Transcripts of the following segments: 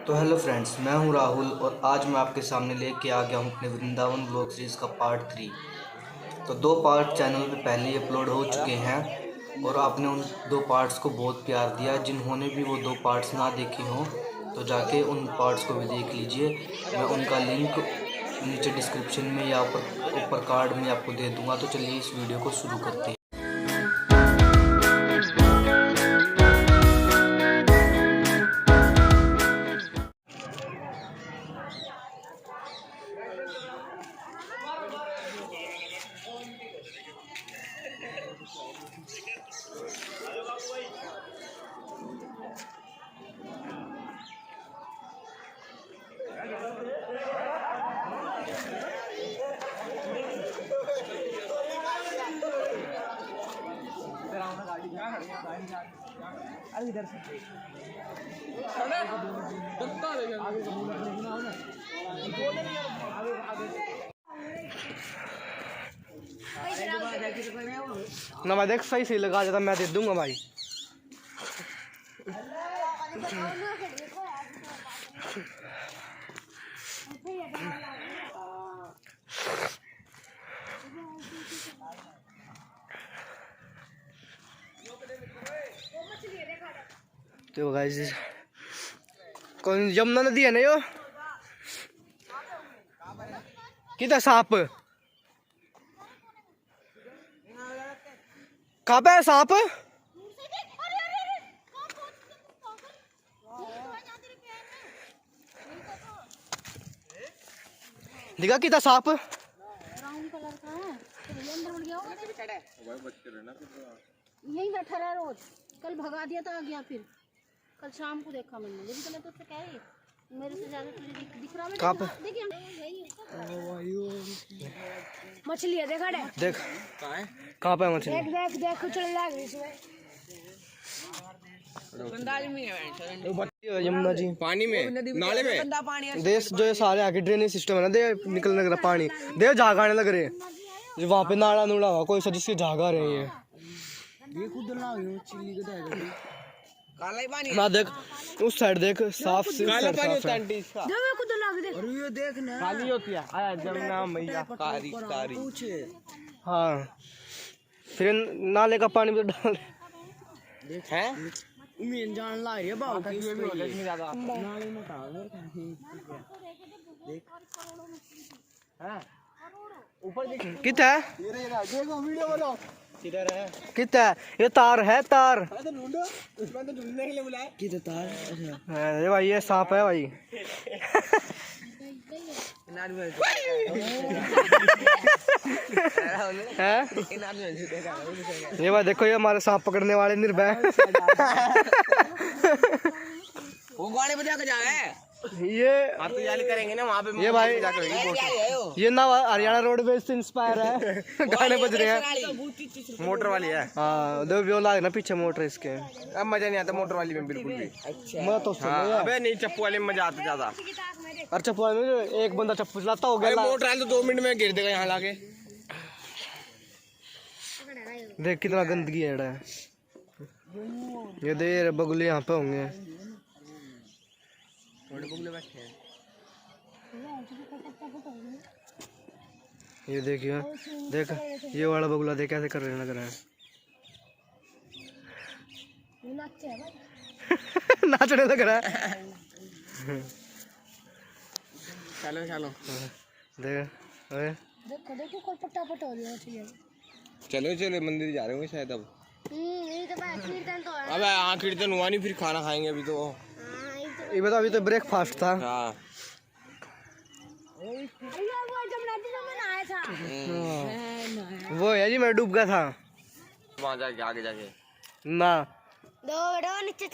तो hello friends, मैं हूं राहुल और आज मैं आपके सामने लेके आ गया हूं अपने वृंदावन ब्लॉग सीरीज़ का पार्ट 3। तो 2 पार्ट चैनल पे पहले ही अपलोड हो चुके हैं और आपने उन 2 पार्ट्स को बहुत प्यार दिया। जिन्होंने भी वो 2 पार्ट्स ना देखे हों तो जाके उन पार्ट्स को भी देख लीजिए। मैं उनका लिंक नीचे डिस्क्रिप्शन में या ऊपर कार्ड में आपको दे दूँगा। तो चलिए इस वीडियो को शुरू करते हैं। इधर से ना मैं देख सही सही लगा जाता, मैं दे दूंगा भाई। तो गाइस कौन यमुना नदी है ना यो किधर सांप कहाँ पे है सांप? दिखा किधर सांप? ब्राउन कलर का है। यही बैठा रहा रोज। कल भगा दिया था, आ गया फिर। कल शाम को देखा मैंने, लेकिन तो मैं तुझसे कह रही मेरे से ज्यादा तुझे दिख रहा है। देखिए मछली है, देखा है? देख कहाँ पे है मछली? देख देख देख चल लग इसमें। यमुना जी पानी में नाले में गंदा पानी है। देश जो ये सारे आगे ड्रेनेज सिस्टम है ना, दे निकलने लग रहा पानी, दे झाग आने लग रहे। जो वहाँ पे नाला नूड़ा हुआ कोई सा जिसके झाग आ रहे हैं काला ही पानी ना। देख उस साइड देख, साफ काला पानी होता है है। आंटी इसका। जो मैं खुद लग दे। और ये देख ना खाली होती है आया जमुना मैया कारी कारी हाँ, फिर नाले का पानी भी तो डाल हैं उम्मीद जान ला रही है बाबू की भी हो जाए ज्यादा नाले में डाल देख हां ऊपर देख कितना है? ये देखो वीडियो बनाओ किधर है कितना है? ये तार है, तार तो ढूंढो उसमें तो ढूंढने के लिए बुलाया किधर तार अच्छा ये भाई, ये सांप है भाई। है ये भाई, देखो ये हमारे सांप पकड़ने वाले निर्भय। वो गाड़ी बजा के जाए ये आप तो जाली करेंगे ना वहाँ पे ये भाई ये ना हरियाणा रोडवेज से इंस्पायर है। गाने बज रहे हैं, मोटर वाली है। हाँ दो व्यू लागे ना पीछे मोटर इसके। अब मजा नहीं आता मोटर वाली में बिल्कुल भी। मैं तो हाँ, अबे नहीं चप्पू वाले में मजा आता ज्यादा। अच्छा एक बंदा चप्पू चलाता हो गया, मोटर वाले तो 2 मिनट में गिर देगा यहाँ लाके। देख कितना गंदगी है। ये देर बगुले यहाँ पे होंगे, बगुले बैठे हैं। ये देखिए, देख ये वाला बगुला देख कैसे कर रहे लग रहा है। नाचने लग रहा है। चलो चलो देख देखो देखो कोई पटापट हो रही है। चलो चलो मंदिर जा रहे होंगे शायद अब। ये तो भाई कीर्तन तो है। अबे हाँ कीर्तन हुआ नहीं, फिर खाना खाएंगे अभी तो। ये बता, अभी तो ब्रेकफास्ट था। हाँ वो जब नदी में नहाया था। वो है जी, मैं डूब गया था वहाँ जाके आगे जाके ना। दो नीचे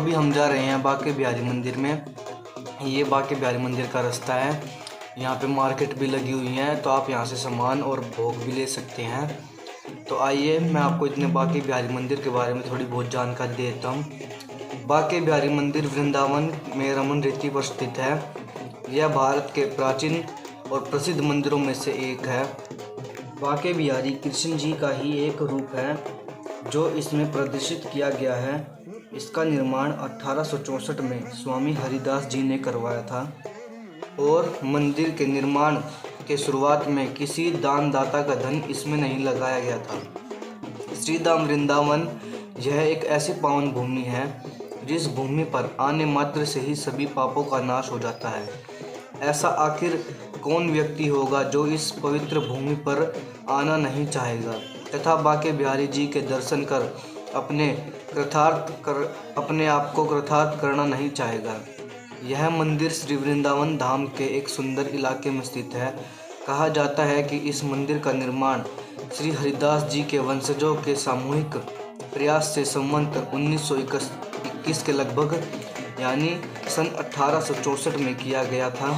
अभी हम जा रहे हैं बांके बिहारी मंदिर में। ये बांके बिहारी मंदिर का रास्ता है। यहाँ पे मार्केट भी लगी हुई है, तो आप यहाँ से सामान और भोग भी ले सकते हैं। तो आइए मैं आपको इतने बांके बिहारी मंदिर के बारे में थोड़ी बहुत जानकारी देता हूँ। बांके बिहारी मंदिर वृंदावन में रमन रीति पर स्थित है। यह भारत के प्राचीन और प्रसिद्ध मंदिरों में से एक है। बांके बिहारी कृष्ण जी का ही एक रूप है जो इसमें प्रदर्शित किया गया है। इसका निर्माण 1864 में स्वामी हरिदास जी ने करवाया था और मंदिर के निर्माण के शुरुआत में किसी दानदाता का धन इसमें नहीं लगाया गया था। श्रीधाम वृंदावन यह एक ऐसी पावन भूमि है जिस भूमि पर आने मात्र से ही सभी पापों का नाश हो जाता है। ऐसा आखिर कौन व्यक्ति होगा जो इस पवित्र भूमि पर आना नहीं चाहेगा तथा बांके बिहारी जी के दर्शन कर अपने आप को कृतार्थ करना नहीं चाहेगा। यह मंदिर श्री वृंदावन धाम के एक सुंदर इलाके में स्थित है। कहा जाता है कि इस मंदिर का निर्माण श्री हरिदास जी के वंशजों के सामूहिक प्रयास से संवत 1921 के लगभग यानी सन 1864 में किया गया था।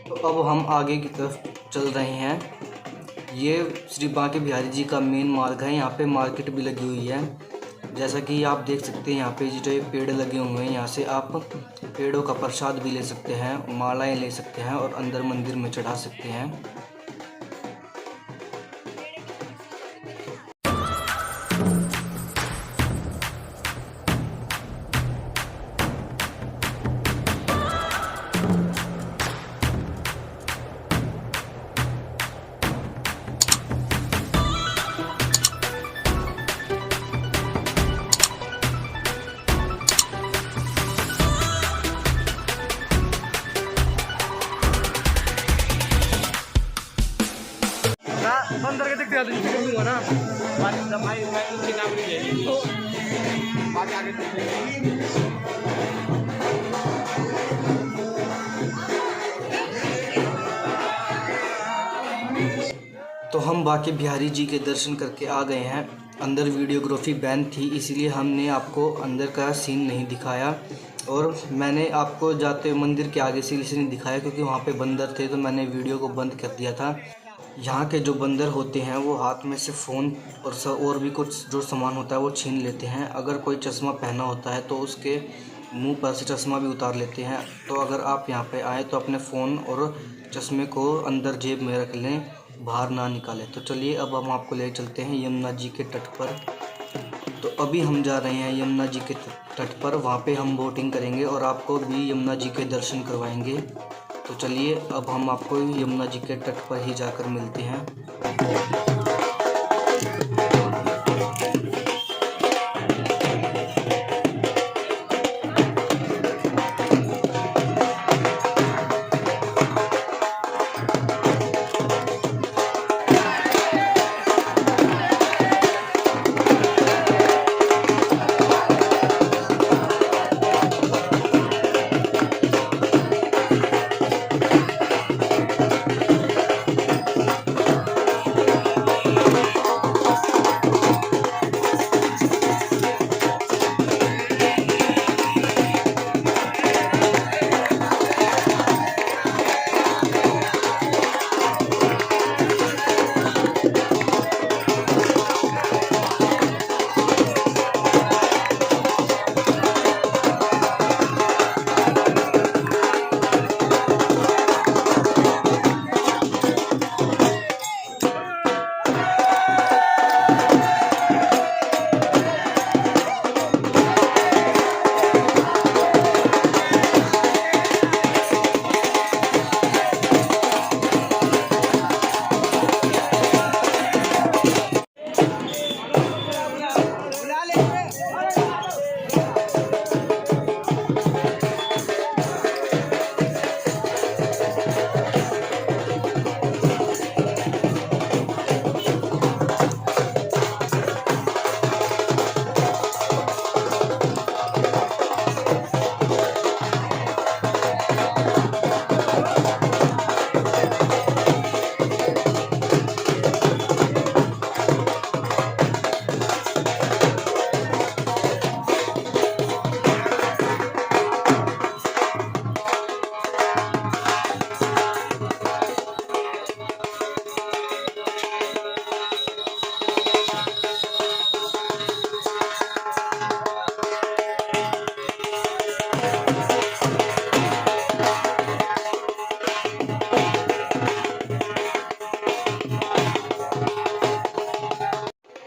तो अब हम आगे की तरफ चल रहे हैं। ये श्री बांके बिहारी जी का मेन मार्ग है। यहाँ पे मार्केट भी लगी हुई है। जैसा कि आप देख सकते हैं यहाँ पे जो ये पेड़ लगे हुए हैं, यहाँ से आप पेड़ों का प्रसाद भी ले सकते हैं, मालाएं ले सकते हैं और अंदर मंदिर में चढ़ा सकते हैं। बंदर के देखते हैं ना। तो हम बांके बिहारी जी के दर्शन करके आ गए हैं। अंदर वीडियोग्राफी बैन थी, इसलिए हमने आपको अंदर का सीन नहीं दिखाया और मैंने आपको जाते मंदिर के आगे से इसलिए नहीं दिखाया क्योंकि वहाँ पे बंदर थे, तो मैंने वीडियो को बंद कर दिया था। यहाँ के जो बंदर होते हैं वो हाथ में से फ़ोन और भी कुछ जो सामान होता है वो छीन लेते हैं। अगर कोई चश्मा पहना होता है तो उसके मुंह पर से चश्मा भी उतार लेते हैं। तो अगर आप यहाँ पे आए तो अपने फ़ोन और चश्मे को अंदर जेब में रख लें, बाहर ना निकालें। तो चलिए अब हम आपको ले चलते हैं यमुना जी के तट पर। तो अभी हम जा रहे हैं यमुना जी के तट पर। वहाँ पे हम बोटिंग करेंगे और आपको भी यमुना जी के दर्शन करवाएंगे। तो चलिए अब हम आपको यमुना जी के तट पर ही जाकर मिलते हैं।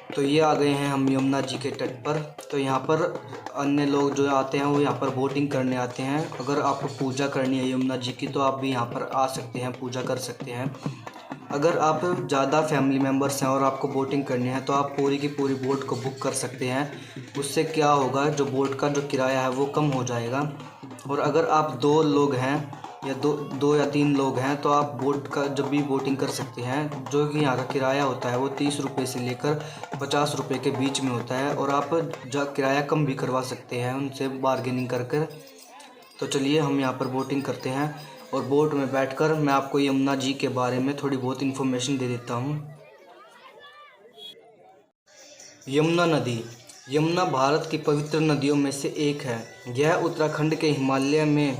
तो ये आ गए हैं हम यमुना जी के तट पर। तो यहाँ पर अन्य लोग जो आते हैं वो यहाँ पर बोटिंग करने आते हैं। अगर आपको पूजा करनी है यमुना जी की तो आप भी यहाँ पर आ सकते हैं, पूजा कर सकते हैं। अगर आप ज़्यादा फैमिली मेम्बर्स हैं और आपको बोटिंग करनी है तो आप पूरी की पूरी बोट को बुक कर सकते हैं। उससे क्या होगा, जो बोट का जो किराया है वो कम हो जाएगा। और अगर आप 2 लोग हैं या दो या 3 लोग हैं तो आप बोट का जब भी बोटिंग कर सकते हैं। जो कि यहाँ का किराया होता है वो 30 रुपये से लेकर 50 रुपये के बीच में होता है। और आप किराया कम भी करवा सकते हैं उनसे बार्गेनिंग कर कर। तो चलिए हम यहाँ पर बोटिंग करते हैं और बोट में बैठकर मैं आपको यमुना जी के बारे में थोड़ी बहुत इन्फॉर्मेशन दे देता हूँ। यमुना नदी, यमुना भारत की पवित्र नदियों में से एक है। यह उत्तराखंड के हिमालय में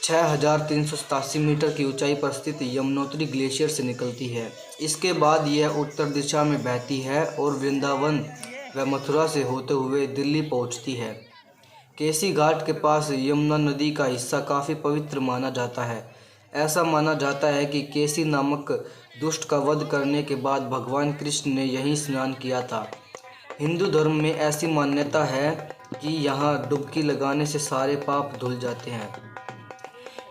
6387 मीटर की ऊंचाई पर स्थित यमुनोत्री ग्लेशियर से निकलती है। इसके बाद यह उत्तर दिशा में बहती है और वृंदावन व मथुरा से होते हुए दिल्ली पहुंचती है। केसी घाट के पास यमुना नदी का हिस्सा काफ़ी पवित्र माना जाता है। ऐसा माना जाता है कि केसी नामक दुष्ट का वध करने के बाद भगवान कृष्ण ने यहीं स्नान किया था। हिंदू धर्म में ऐसी मान्यता है कि यहाँ डुबकी लगाने से सारे पाप धुल जाते हैं।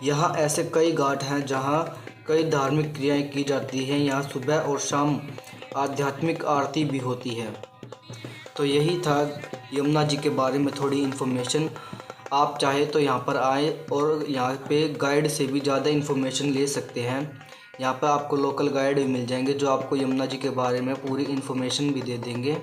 यहाँ ऐसे कई घाट हैं जहाँ कई धार्मिक क्रियाएं की जाती हैं। यहाँ सुबह और शाम आध्यात्मिक आरती भी होती है। तो यही था यमुना जी के बारे में थोड़ी इन्फॉर्मेशन। आप चाहे तो यहाँ पर आए और यहाँ पे गाइड से भी ज़्यादा इन्फॉर्मेशन ले सकते हैं। यहाँ पर आपको लोकल गाइड भी मिल जाएंगे जो आपको यमुना जी के बारे में पूरी इन्फॉर्मेशन भी दे देंगे।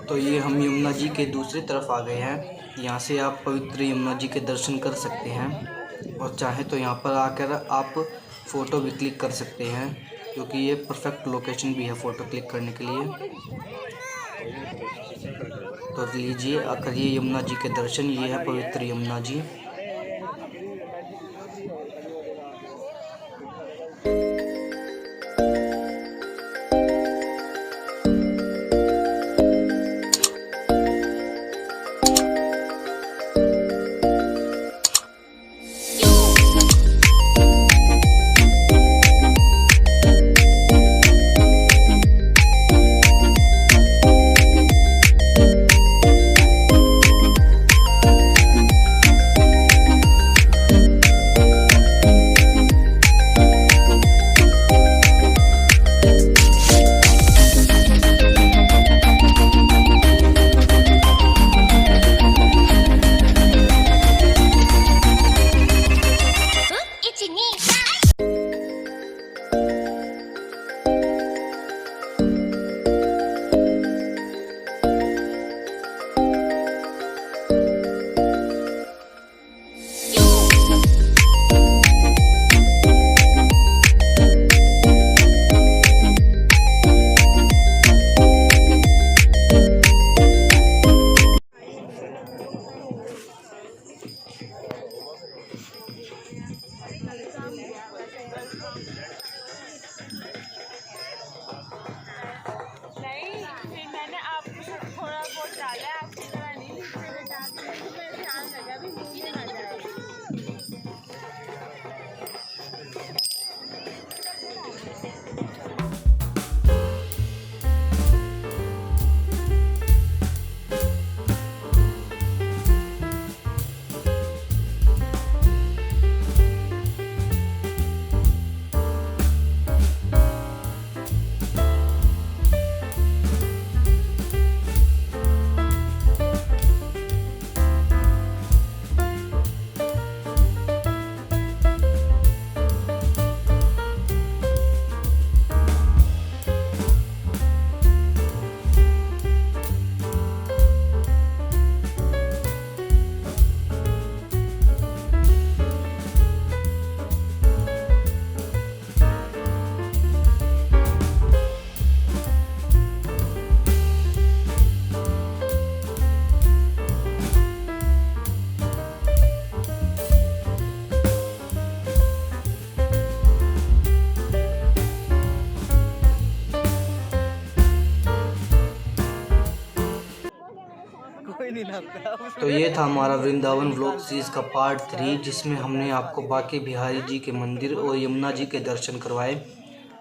तो ये हम यमुना जी के दूसरी तरफ आ गए हैं। यहाँ से आप पवित्र यमुना जी के दर्शन कर सकते हैं और चाहे तो यहाँ पर आकर आप फ़ोटो भी क्लिक कर सकते हैं, क्योंकि ये परफेक्ट लोकेशन भी है फ़ोटो क्लिक करने के लिए। तो लीजिए, करिए यमुना जी के दर्शन। ये है पवित्र यमुना जी। तो ये था हमारा वृंदावन व्लॉग सीरीज का पार्ट 3, जिसमें हमने आपको बांके बिहारी जी के मंदिर और यमुना जी के दर्शन करवाए।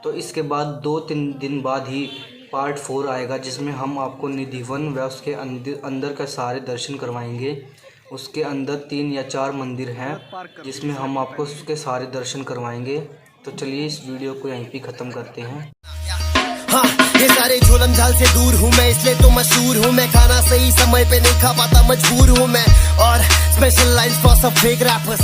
तो इसके बाद 2-3 दिन बाद ही पार्ट 4 आएगा, जिसमें हम आपको निधिवन व उसके अंदर का सारे दर्शन करवाएंगे। उसके अंदर 3 या 4 मंदिर हैं, जिसमें हम आपको उसके सारे दर्शन करवाएंगे। तो चलिए इस वीडियो को यहीं पे ख़त्म करते हैं। हाँ, ये सारे झोलम झाल से दूर हूँ मैं, इसलिए तो मशहूर हूँ मैं। खाना सही समय पे नहीं खा पाता, मजबूर हूँ मैं। और स्पेशल लाइन्स फॉर सब फेक रैपर्स।